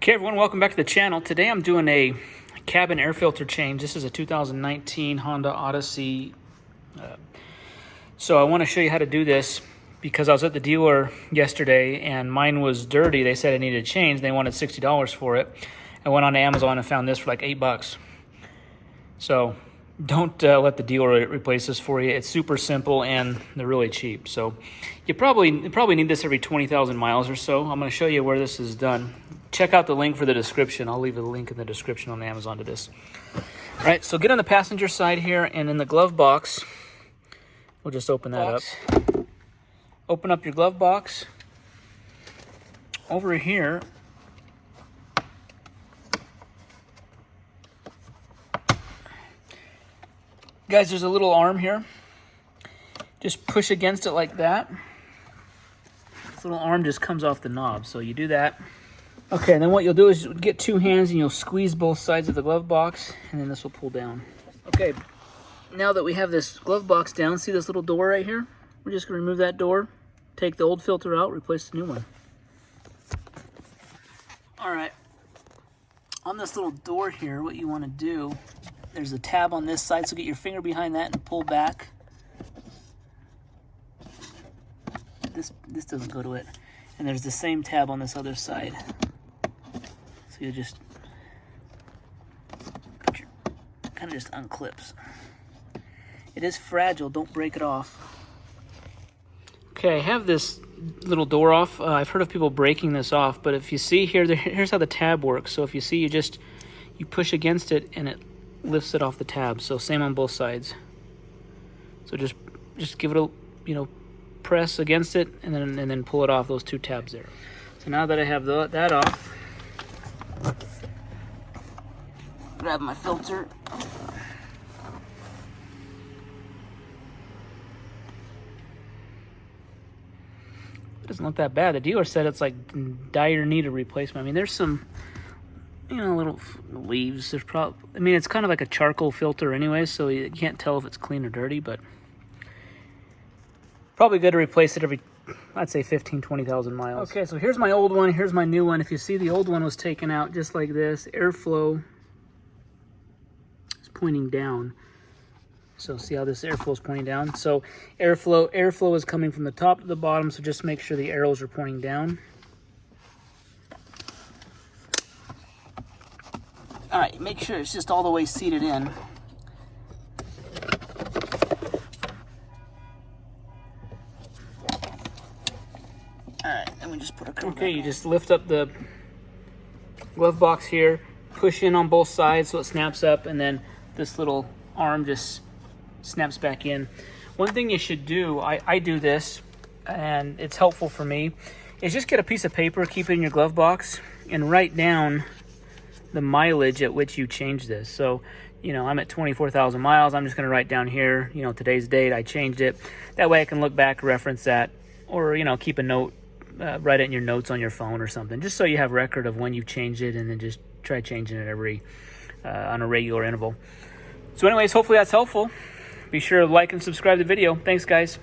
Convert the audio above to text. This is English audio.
Okay, everyone, welcome back to the channel. Today I'm doing a cabin air filter change. This is a 2019 Honda Odyssey. So I want to show you how to do this because I was at the dealer yesterday and mine was dirty. They said it needed a change. They wanted $60 for it. I went on Amazon and found this for like $8. So don't let the dealer replace this for you. It's super simple and they're really cheap. So you probably need this every 20,000 miles or so. I'm going to show you where this is done. Check out the link for the description. I'll leave a link in the description on Amazon to this. All right, so get on the passenger side here, and in the glove box, we'll just open that up. Open up your glove box. Over here, guys, there's a little arm here. Just push against it like that. This little arm just comes off the knob, so you do that. Okay, and then what you'll do is get two hands and you'll squeeze both sides of the glove box, and then this will pull down. Okay, now that we have this glove box down, see this little door right here? We're just going to remove that door, take the old filter out, replace the new one. All right, on this little door here, what you want to do, there's a tab on this side, so get your finger behind that and pull back. This doesn't go to it. And there's the same tab on this other side. So you just kind of just unclips. It is fragile, don't break it off. Okay, I have this little door off. I've heard of people breaking this off, but if you see here, here's how the tab works. So if you see, you push against it and it lifts it off the tab. So same on both sides. So just give it a, press against it and then pull it off, those two tabs there. So now that I have that off, grab my filter. It doesn't look that bad. The dealer said it's like dire need of replacement. I mean, there's some, little leaves. There's probably, it's kind of like a charcoal filter anyway, so you can't tell if it's clean or dirty, but probably good to replace it every, I'd say 15, 20,000 miles. Okay, so here's my old one, here's my new one. If you see, the old one was taken out just like this. Airflow is pointing down. So see how this airflow is pointing down? So airflow is coming from the top to the bottom, so just make sure the arrows are pointing down. All right, make sure it's just all the way seated in. Alright, then we just put a cover. Okay, you just lift up the glove box here, push in on both sides so it snaps up, and then this little arm just snaps back in. One thing you should do, I do this, and it's helpful for me, is just get a piece of paper, keep it in your glove box, and write down the mileage at which you change this. So, I'm at 24,000 miles. I'm just going to write down here, today's date, I changed it. That way I can look back, reference that, or, keep a note. Write it in your notes on your phone or something, just so you have record of when you've changed it, and then just try changing it on a regular interval. So anyways, hopefully that's helpful. Be sure to like and subscribe to the video. Thanks, guys.